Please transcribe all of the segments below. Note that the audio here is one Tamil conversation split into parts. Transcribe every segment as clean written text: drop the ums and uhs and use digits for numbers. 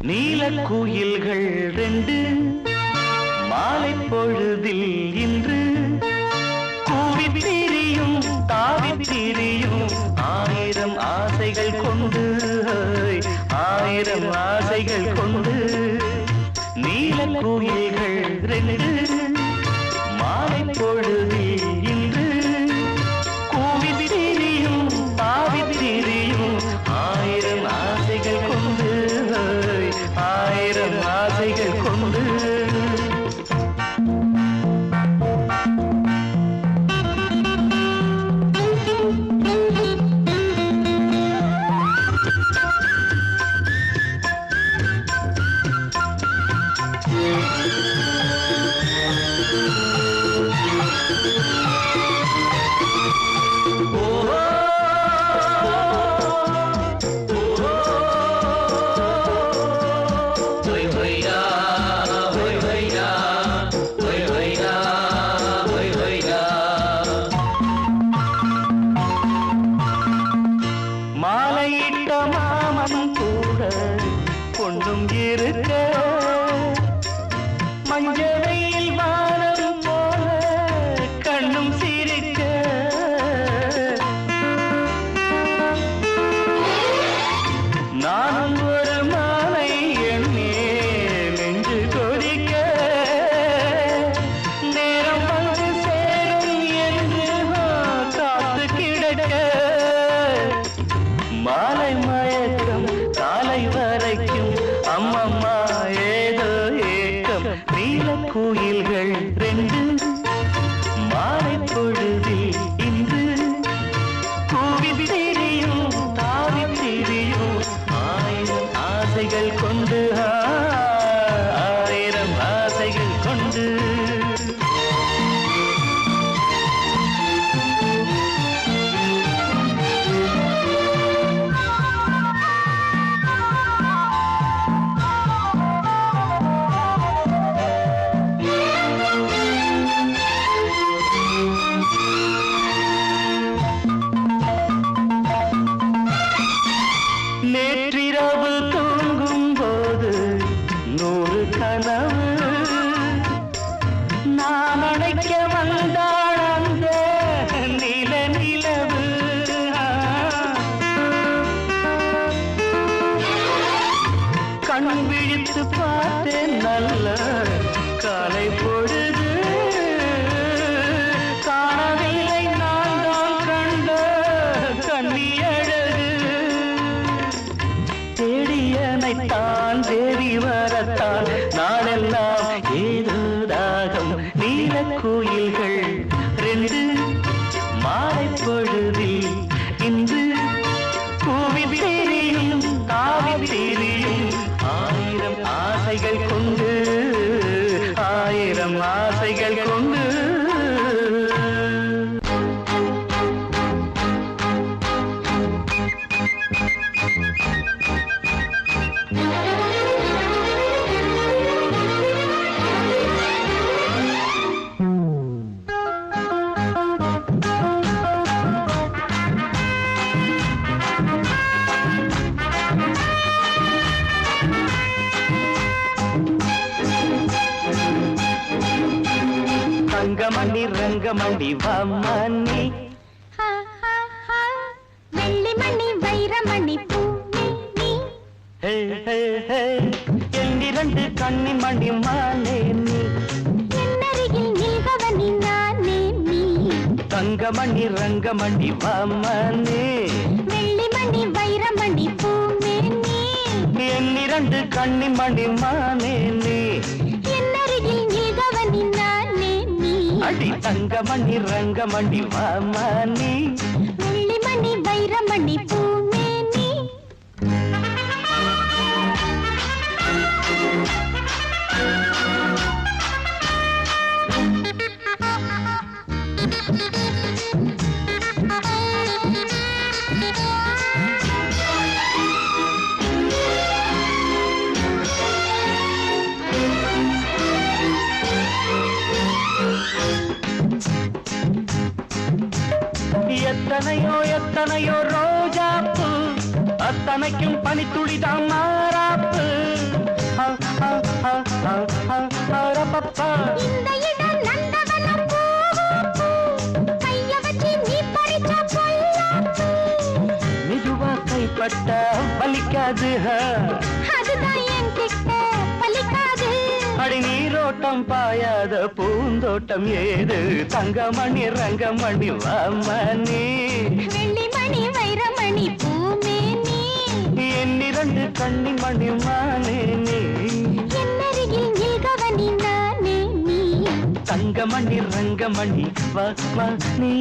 நீலக்குயில்கள் ரெண்டு மாலை பொழுதில் இன்று கூவித் திரியும் தாவித் திரியும் ஆயிரம் ஆசைகள் கொண்டு ஆயிரம் ஆசைகள் கொண்டு நீலக்குயில்கள் ரெண்டு மாலை பொழுதில் இன்று கூவித் திரியும் தாவித் திரியும் ஆயிரம் ஆசைகள் கொண்டு ஆயிரம் ஆசைகள் கொண்டு தங்கமணி ரங்கமணி வாமணி வெள்ளிமணி வைரமணி பூமணி எண்ணிரண்டு கன்னிமணி மானே நீ என்னருகில் நில்பவனி நானே நீ தங்கமணி ரங்கமணி வாமணி வெள்ளிமணி வைரமணி பூமணி எண்ணிரண்டு கன்னிமணி மானே நீ என்னருகில் நில்பவனி நானே நீ அடி தங்கமணி ரங்கமணி வாமணி வெள்ளிமணி வைரமணி பூமணி எத்தனையோ எத்தனையோ ரோஜாப்பு அத்தனைக்கும் பனித்துளிதான் மாறாப்பு இந்த இடம் நந்தவனம் பூவாப்பு கைய வச்சு நீ பறிச்ச பொல்லாப்பு மெதுவா கைப்பட்ட பலிக்காது அதுதான் என் கிட்ட பலிக்காது அடி நீரோட்டம் பாயாத பூந்தோட்டம் ஏது தங்கமணி ரங்கமணி வாமணி வெள்ளிமணி வைரமணி பூமேனி என்னிரண்டு கன்னிமணி மானே நீ என்னருகில் நில்கவனி நானே நீ தங்கமணி ரங்கமணி வாமணி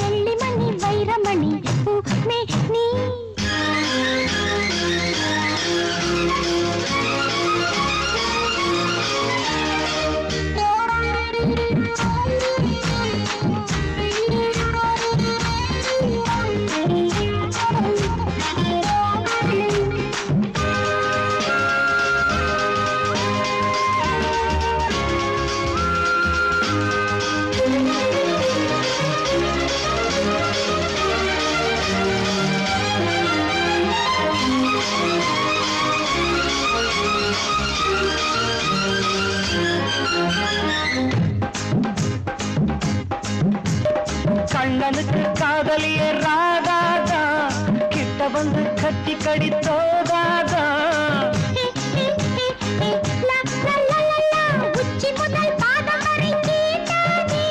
வெள்ளிமணி வைரமணி பூமேனி கண்ணனுக்கு காதலிய ராதாதா கிட்ட வந்து கட்டி கடித்தோதாதா உச்சி முதல் பாதம் வரை கேட்டானே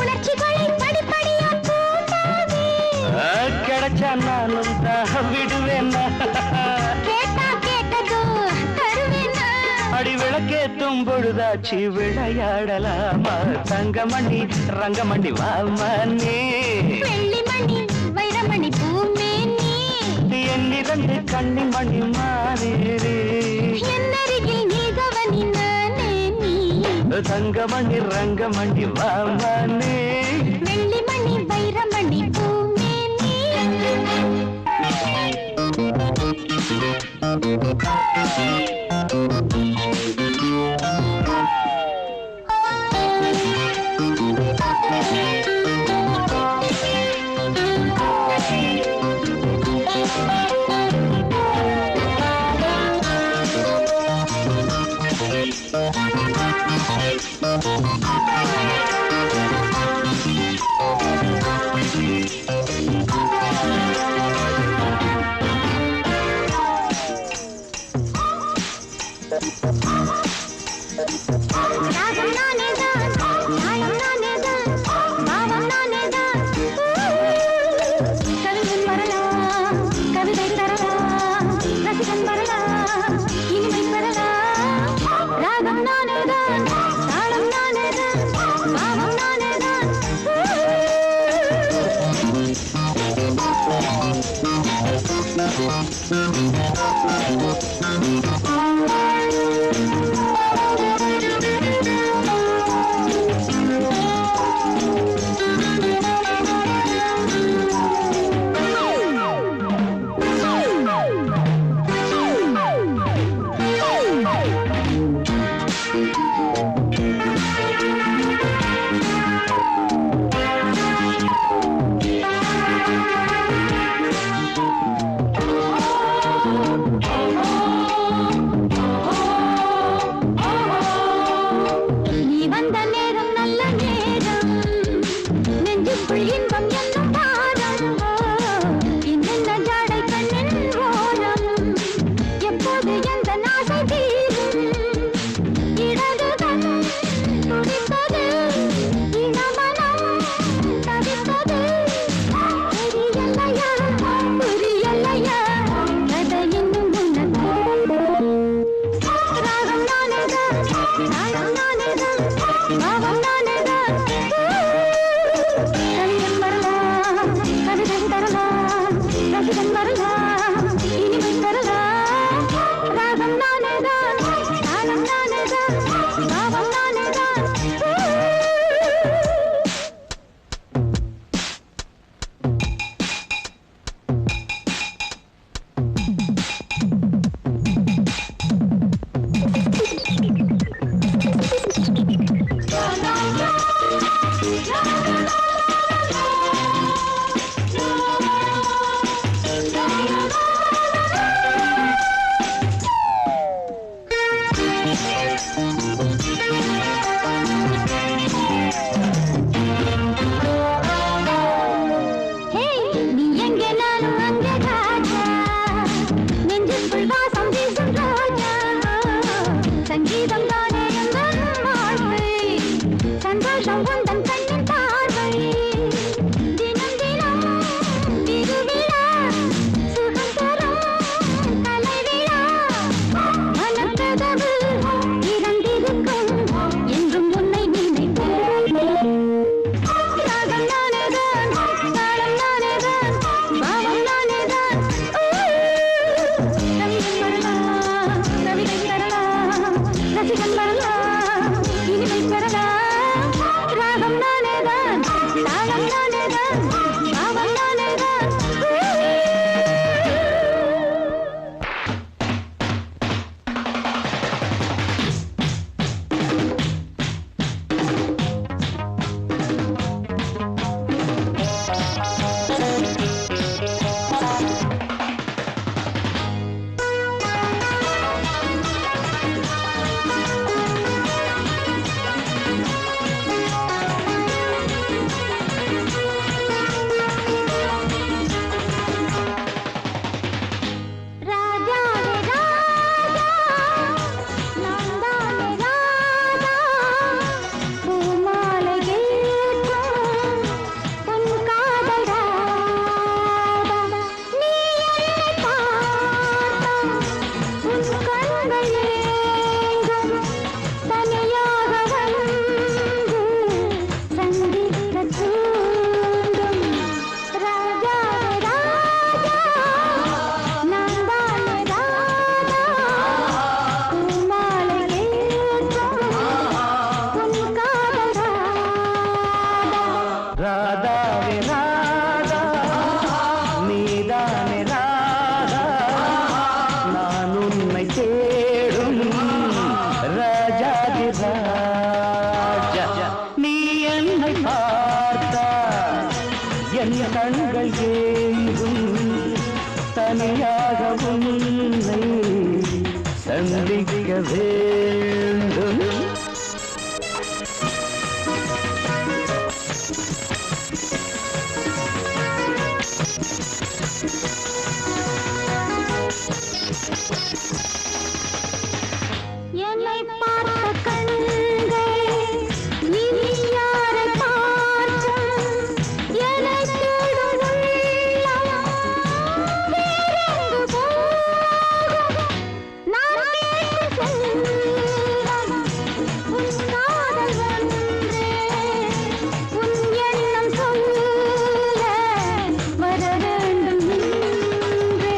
உணர்ச்சிகளை படிப்படியா கூட்டானே கிடைச்சா நானும் தான் விடுவேன் கேட்டா கேட்டதோ தருவேனா அடி விளக்கேத்தும் பொழுதாச்சு விளையாடலாமா தங்கமணி ரங்கமணி வாமணி வெள்ளிமணி வைரமணி பூமேனி என்னிரண்டு கன்னிமணி மாறேரே என்னருகில் நீகவனி நானே நீ தங்கமணி ரங்கமணி வாமணி வெள்ளிமணி வைரமணி பூமேனி ராகம் நானேதான் நாயம் நானேதான் பாவம் நானேதான் கவிஞன் வரலாம் கவிதை தரலாம் ரசிகன் வரலாம் இனிமை பெறலாம் ராகம் நானேதான் தாளம் நானேதான் பாவம் நானேதான் பாவம் நானேதான். கவிஞன் வரலாம், கவிதை தரலாம், ரசிகன் வரலாம், இனிமை தரலாம். ராகம் நானேதான், தாளம் நானேதான், பாவம் நானேதான். நீ எங்கே நானும் அங்கே ராஜா, நெஞ்சுக்குள் வாசம் வீசும் ராஜா. சங்கீதம் தானே எங்கள் வாழ்க்கை, சந்தோஷம் உந்தன் கண்ணின் பார்வை. தினம் தினம் திருவிழா, சுகம் தரும் கலை விழா. மனக்கதவு திறந்திருக்கும், என்றும் உன்னை நினைப்பேன். ராகம் நானேதான், தாளம் நானேதான், பாவம் நானேதான். கவிஞன் வரலாம், கவிதை தரலாம், ரசிகன் வரலாம், இனிமை பெறலாம். ராகம் நானேதான், தாளம் நானேதான், பாவம் நானேதான். ராஜாவே ராஜா, நான் தானே ராஜா. பூமாலை கேட்கும் உன் காதல் ராதா. நீ என்னை பார்த்தால் உன் கண்கள் ஏங்கும். தனியாக வந்து சந்திக்கத் தூண்டும். ராஜாவே ராஜா, நான் தானே ராஜா. பூமாலை கேட்கும் உன் காதல் ராதா. ராதாவே ராதா, நீதானே ராதா. நான் உன்னை தேடும் ராஜாதி ராஜா. நீ என்னை பார்த்தா என் கண்கள் ஏங்கும். தனியாக உன்னை சந்திக்க வேண்டும். என்னை பார்த்த கண்கள் இனி யாரை பார்க்கும்? என்னை தேடும் உள்ளம் வேறெங்கு போகும்? நான் கேட்கும் செல்வம் உன் காதல் ஒன்றே. உன் எண்ணம் சொல்ல வர வேண்டும் இன்றே.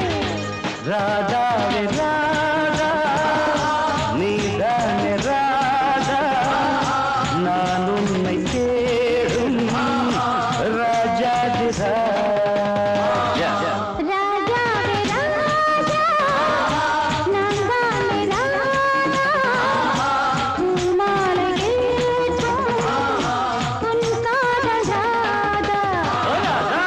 ராதாவே ராதா, நீதானே ராதா. நான் உன்னை தேடும் ராஜாதி ராஜா. ராஜாவே ராஜா, நான் தானே ராஜா. பூமாலை கேட்கும் உன் காதல் ராதா. ஓ ராதா!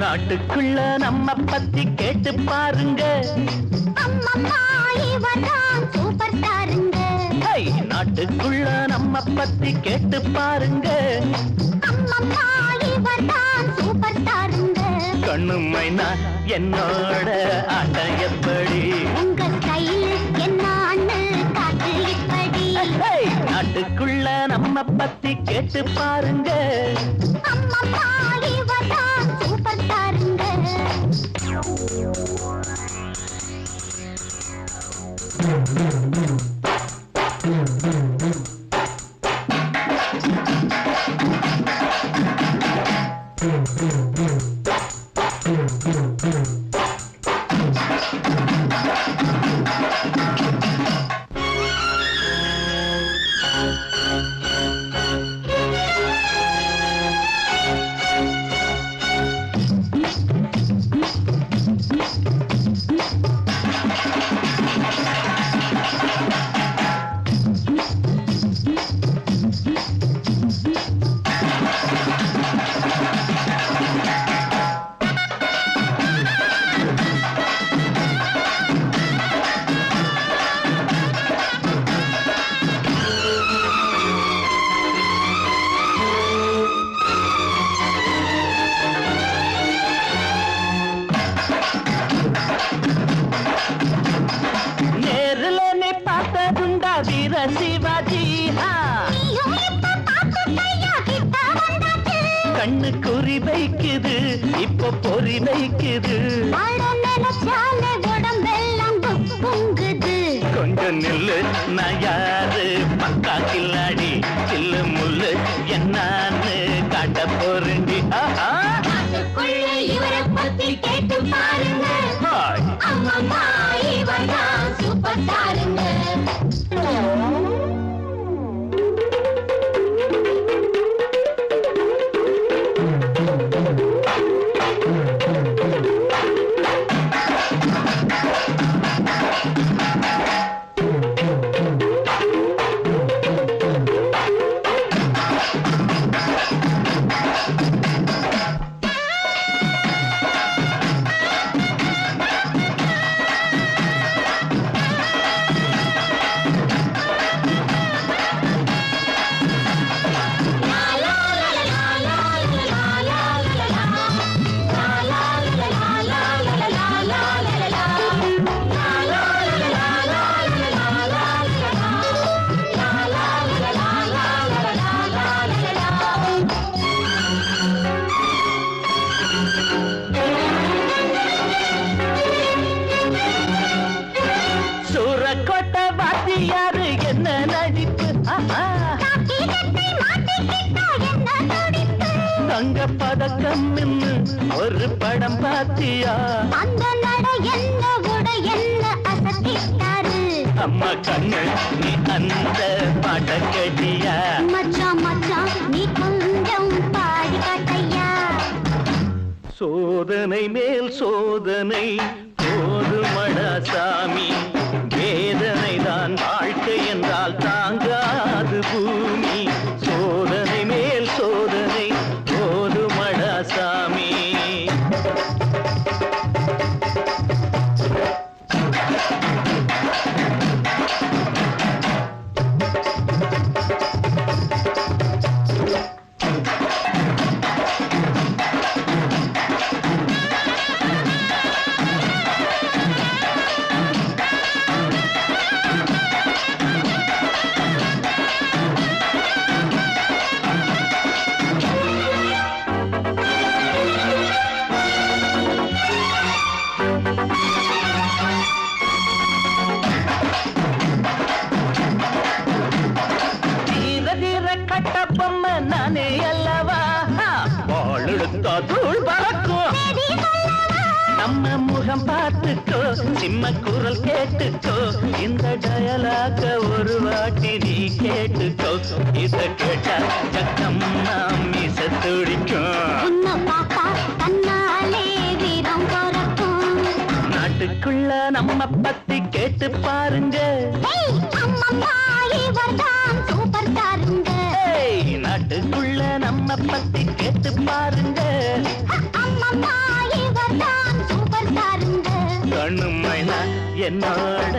நாட்டுக்குள்ள நம்ம பத்தி கேட்டு பாருங்க. அம்மம்மா இவர்தான் சூப்பர் ஸ்டாருங்க. நாட்டுக்குள்ள நம்ம பத்தி கேட்டு பாருங்க. அம்மம்மா இவர்தான் சூப்பர் ஸ்டாருங்க. கண்ணு மைனா என்னோட ஆட்டம் எப்படி? உங்க ஸ்டைல் என்னான்னு காட்டு இப்படி. நாட்டுக்குள்ள நம்ம பத்தி கேட்டு பாருங்க. அம்மம்மா இவர்தான் சூப்பர் ஸ்டாருங்க. சிவாஜி கண்ணு குறி வைக்குது, இப்ப பொறி வைக்குது. கொஞ்சம் நில்லு, நான் யாரு பக்கா கில்லாடி, சில்லு முள்ளு என்னான்னு காட்ட போறேன்டி. இவரை பத்தி கேட்டு பாருங்க. அம்மா இவர்தான் சூப்பர் ஸ்டாருங்க. தங்க பதக்கம் ஒரு படம் பாத்தியா? அந்த நட என்ன உட என்ன அசத்திட்டாரு. அம்மா கண்ணு நீ அந்த பாட்ட கேட்டியா? மச்சான் மச்சான் நீ கொஞ்சம் பாடி காட்டையா. சோதனை மேல் சோதனை போதுமடா சாமி, வேதனை தான் வாழ்க்கை என்றால் தாங்காது பூமி. சோதனை மேல் சோதனை போதுமடா சாமி. நம்ம முகம் பார்த்துக்கோ சிம்ம குரல் கேட்டுக்கோ இந்த டயலாக ஒரு வாட்டி நீ கேட்டுக்கோ இத கேட்டா ஜக்கம்மா மீச துடிக்கும் தன்னாலே வீரம் பிறக்கும் நாட்டுக்குள்ள நம்ம பத்தி கேட்டு பாருங்க சூப்பர் தாருங்க நாட்டுக்குள்ள நம்ம பத்தி கேட்டு பாருங்க சூப்பர் தாருங்க கண்ணுமைனா என்னோட